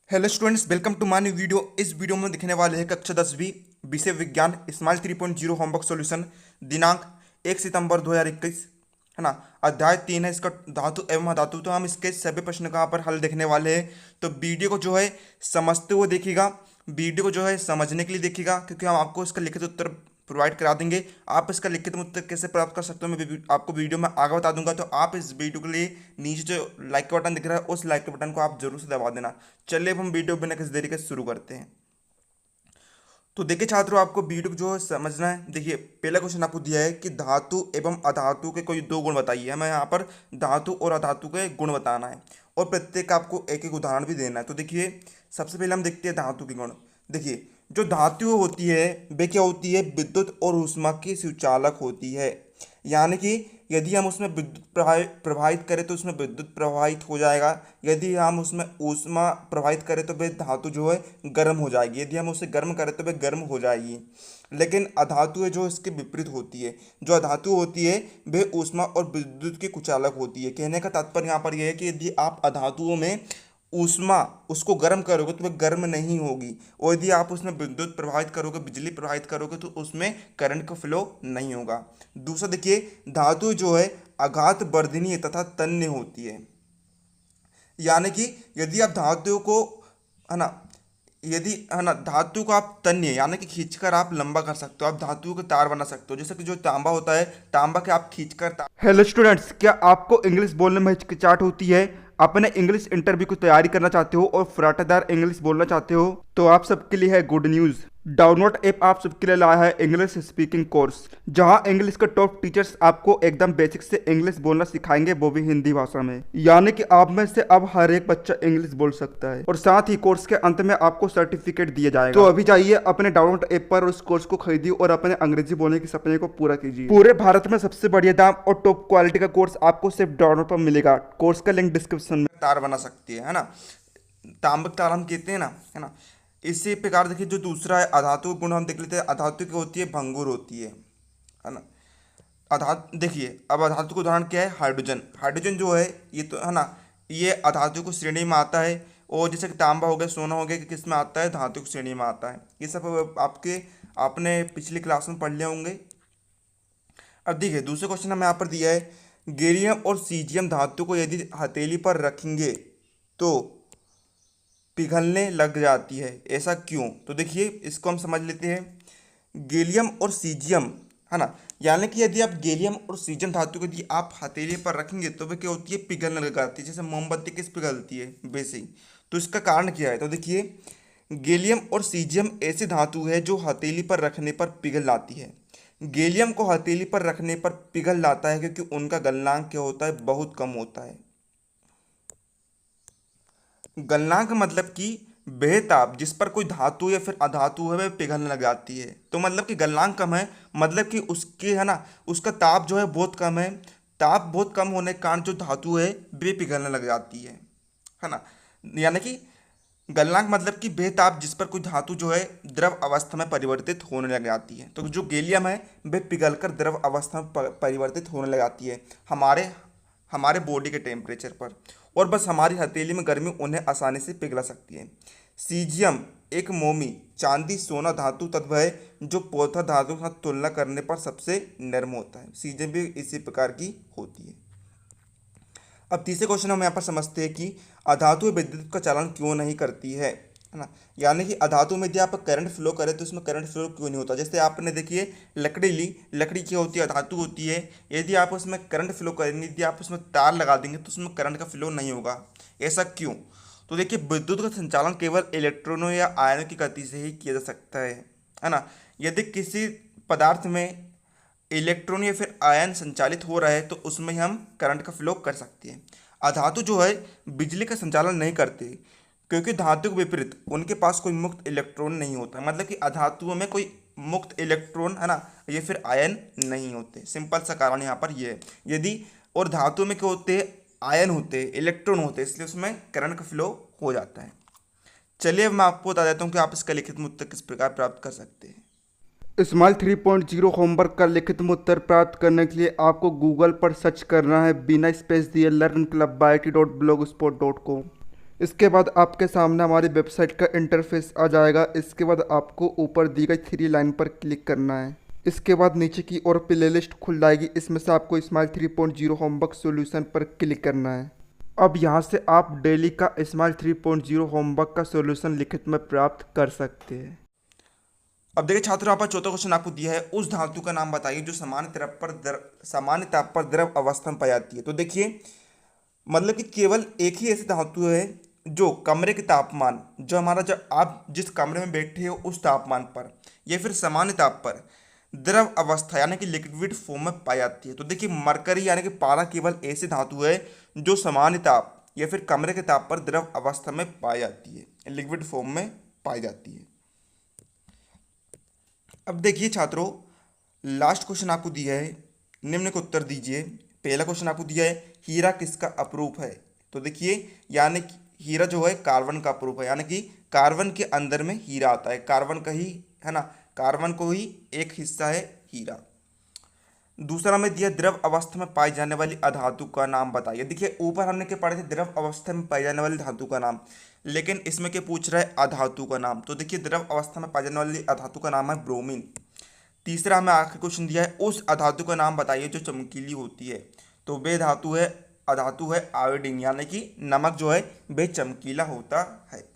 Hello students, welcome to my new video. इस video में दिखने वाले हैं कक्षा 10वीं विषय विज्ञान स्माइल 3.0 होमवर्क सॉल्यूशन दिनांक 1 सितंबर 2021, है ना। अध्याय 3 है इसका, धातु एवं अधातु। तो हम इसके सभी प्रश्न का यहाँ पर हल देखने वाले हैं। तो वीडियो को जो है समझते हुए देखिएगा, वीडियो को जो है समझने के लिए देखिएगा, क्योंकि हम आपको इसका लिखित उत्तर प्रोवाइड करा देंगे। आप इसका लिखित उत्तर कैसे प्राप्त कर सकते हो मैं आपको वीडियो में आगे बता दूंगा। तो आप इस वीडियो के लिए नीचे जो लाइक का बटन दिख रहा है उस लाइक के बटन को आप जरूर से दबा देना। चलिए अब हम वीडियो बिना किसी देरी के शुरू करते हैं। तो देखिए छात्रों, आपको वीडियो को जो है समझना है। देखिए पहला क्वेश्चन आपको दिया है कि धातु एवं अधातु के कोई दो गुण बताइए। हमें यहाँ पर धातु और अधातु के गुण बताना है और प्रत्येक आपको एक एक उदाहरण भी देना है। तो देखिए सबसे पहले हम देखते हैं धातु के गुण। देखिए जो धातु होती है वे क्या होती है, विद्युत और ऊष्मा की सुचालक होती है। यानी कि यदि हम उसमें विद्युत प्रवाहित करें तो उसमें विद्युत प्रवाहित हो जाएगा। यदि हम उसमें ऊष्मा प्रवाहित करें तो वह धातु जो है गर्म हो जाएगी। यदि हम उसे गर्म करें तो वह गर्म हो जाएगी। लेकिन अधातु है जो इसके विपरीत होती है। जो अधातु होती है वह ऊष्मा और विद्युत की कुचालक होती है। कहने का तात्पर्य यहाँ पर यह है कि यदि आप अधातुओं में ऊष्मा उसको गर्म करोगे तो वह गर्म नहीं होगी, और यदि आप उसमें विद्युत प्रवाहित करोगे, बिजली प्रवाहित करोगे, तो उसमें करंट का फ्लो नहीं होगा। दूसरा देखिए, धातु जो है आघात वर्धनीय तथा तन्य होती है। यानी कि यदि आप धातु को, है ना, यदि, है ना, धातु को आप तन्य यानी कि खींचकर आप लंबा कर सकते हो। आप धातु के तार बना सकते हो। जैसे कि जो तांबा होता है, तांबा के आप खींचकर हेलो स्टूडेंट्स, क्या आपको इंग्लिश बोलने में हिचकिचाहट होती है? अपने इंग्लिश इंटरव्यू की तैयारी करना चाहते हो और फराटेदार इंग्लिश बोलना चाहते हो तो आप सबके लिए है गुड न्यूज़। डाउनलोड ऐप आप सबके लिए लाया है इंग्लिश स्पीकिंग कोर्स, जहां इंग्लिश के टॉप टीचर्स आपको एकदम बेसिक से इंग्लिश बोलना सिखाएंगे, वो भी हिंदी भाषा में। यानी कि आप में से अब हर एक बच्चा इंग्लिश बोल सकता है और साथ ही कोर्स के अंत में आपको सर्टिफिकेट दिया जाएगा। तो अभी जाइए अपने डाउनलोड ऐप पर उस कोर्स को खरीदिए और अपने अंग्रेजी बोलने के सपने को पूरा कीजिए। पूरे भारत में सबसे बढ़िया दाम और टॉप क्वालिटी का कोर्स आपको सिर्फ डाउनलोड पर मिलेगा। कोर्स का लिंक डिस्क्रिप्शन में। तार बना सकती है ना, तांबक तार हम कहते हैं ना, है ना। इसी प्रकार देखिए जो दूसरा है अधातु गुण, हम देख लेते हैं। अधातु की होती है भंगुर होती है ना। अधातु देखिए, अब अधातु का उदाहरण क्या है, हाइड्रोजन। हाइड्रोजन जो है ये तो, है ना, ये अधातु को श्रेणी में आता है। और जैसे कि तांबा हो गया, सोना हो गया, कि किस में आता है, धातु की श्रेणी में आता है। ये सब आपने पिछली क्लास में पढ़ लिए होंगे। अब देखिए दूसरा क्वेश्चन हमें यहाँ पर दिया है, गैलियम और सीजियम धातु को यदि हथेली पर रखेंगे तो पिघलने लग जाती है, ऐसा क्यों? तो देखिए इसको हम समझ लेते हैं। गैलियम और सीजियम, है ना, यानी कि यदि आप गैलियम और सीजियम धातु को यदि आप हथेली पर रखेंगे तो वह क्या होती है, पिघलने लग जाती है। जैसे मोमबत्ती किस पिघलती है, वैसे ही। तो इसका कारण क्या है? तो देखिए गैलियम और सीजियम ऐसी धातु है जो हथेली पर रखने पर पिघल जाती है। गैलियम को हथेली पर रखने पर पिघल जाता है क्योंकि उनका गलनांक क्या होता है, बहुत कम होता है। गलनांक मतलब कि वह ताप जिस पर कोई धातु या फिर अधातु है वह पिघलने लग जाती है। तो मतलब कि गलनांक कम है, मतलब कि उसके, है ना, उसका ताप जो है बहुत कम है। ताप बहुत कम होने के कारण जो धातु है वे पिघलने लग जाती है ना। यानी कि गलनांक मतलब कि वह ताप जिस पर कोई धातु जो है द्रव अवस्था में परिवर्तित होने लग जाती है। तो जो गैलियम है वह पिघलकर द्रव अवस्था में परिवर्तित होने लग जाती है हमारे हमारे बॉडी के टेम्परेचर पर, और बस हमारी हथेली में गर्मी उन्हें आसानी से पिघला सकती है। सीजियम एक मोमी चांदी सोना धातु तत्व है जो पौधा धातु के साथ तुलना करने पर सबसे नर्म होता है। सीजियम भी इसी प्रकार की होती है। अब तीसरे क्वेश्चन हम यहाँ पर समझते हैं कि अधातु विद्युत का चालन क्यों नहीं करती है ना। यानी कि अधातु में यदि आप करंट फ्लो करें तो उसमें करंट फ्लो क्यों नहीं होता। जैसे आपने देखिए लकड़ी ली, लकड़ी क्या होती है, अधातु होती है। यदि आप उसमें करंट फ्लो करेंगे, यदि आप उसमें तार लगा देंगे तो उसमें करंट का फ्लो नहीं होगा। ऐसा क्यों? तो देखिए विद्युत का संचालन केवल इलेक्ट्रॉनों या आयनों की गति से ही किया जा सकता है ना। यदि किसी पदार्थ में इलेक्ट्रॉन या फिर आयन संचालित हो रहा है तो उसमें हम करंट का फ्लो कर सकते हैं। अधातु जो है बिजली का संचालन नहीं करते क्योंकि धातु के विपरीत उनके पास कोई मुक्त इलेक्ट्रॉन नहीं होता। मतलब कि अधातुओं में कोई मुक्त इलेक्ट्रॉन, है ना, या फिर आयन नहीं होते। सिंपल सा कारण यहाँ पर ये है। यदि और धातु में क्या होते हैं, आयन होते हैं, इलेक्ट्रॉन होते हैं, इसलिए उसमें करंट का फ्लो हो जाता है। चलिए अब मैं आपको बता देता हूँ कि आप इसका लिखित उत्तर किस प्रकार प्राप्त कर सकते हैं। स्माइल 3.0 होमवर्क का लिखित उत्तर प्राप्त करने के लिए आपको गूगल पर सर्च करना है बिना स्पेस दिए लर्न क्लब by it.blogspot.com। इसके बाद आपके सामने हमारी वेबसाइट का इंटरफेस आ जाएगा। इसके बाद आपको ऊपर दी गई 3 लाइन पर क्लिक करना है। इसके बाद नीचे की ओर प्लेलिस्ट खुल जाएगी, इसमें से आपको स्माइल 3.0 होमवर्क सॉल्यूशन पर क्लिक करना है। अब यहाँ से आप डेली का स्माइल 3.0 होमवर्क का सॉल्यूशन लिखित में प्राप्त कर सकते हैं। अब देखिए छात्रों, यहाँ पर चौथा क्वेश्चन आपको दिया है, उस धातु का नाम बताइए जो सामान्य ताप पर द्रव अवस्था में पाई जाती है। तो देखिए मतलब कि केवल एक ही ऐसी धातु है जो कमरे के तापमान, जो हमारा जो आप जिस कमरे में बैठे हो उस तापमान पर या फिर सामान्य ताप पर द्रव अवस्था यानी कि लिक्विड फॉर्म में पाई जाती है। तो देखिए मरकरी यानी कि पारा केवल ऐसी धातु है जो सामान्य ताप या फिर कमरे के ताप पर द्रव अवस्था में पाई जाती है, लिक्विड फॉर्म में पाई जाती है। अब देखिए छात्रों, लास्ट क्वेश्चन आपको दिया है, निम्न का उत्तर दीजिए। पहला क्वेश्चन आपको दिया है, हीरा किसका अपरूप है। तो देखिए यानी कि हीरा जो है कार्बन का अपरूप है, यानी कि कार्बन के अंदर में हीरा आता है, कार्बन का ही है ना, कार्बन को ही एक हिस्सा है हीरा। दूसरा में दिया द्रव अवस्था में पाई जाने वाली अधातु का नाम बताइए। देखिए ऊपर हमने क्या पढ़े थे, द्रव अवस्था में पाई जाने वाली धातु का नाम, लेकिन इसमें क्या पूछ रहा है, अधातु का नाम। तो देखिए द्रव अवस्था में पाई जाने वाली अधातु का नाम है ब्रोमीन। तीसरा हमें आखिरी क्वेश्चन दिया है, उस अधातु का नाम बताइए जो चमकीली होती है। तो वे अधातु है आयोडीन, यानी कि नमक जो है वे चमकीला होता है।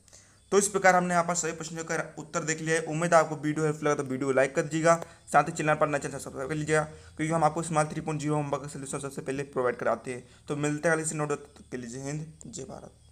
तो इस प्रकार हमने यहाँ पर सभी प्रश्नों का उत्तर देख लिया है। उम्मीद है आपको वीडियो हेल्प लगा तो वीडियो लाइक कर दीजिएगा, साथ ही चैनल पर नए चैनल सब्सक्राइब कर लीजिएगा, क्योंकि हम आपको स्माइल 3.0 होमवर्क का सलूशन सबसे पहले प्रोवाइड कराते हैं। तो मिलते हैं अगले से नोट, तब तक के लिए जय हिंद जय भारत।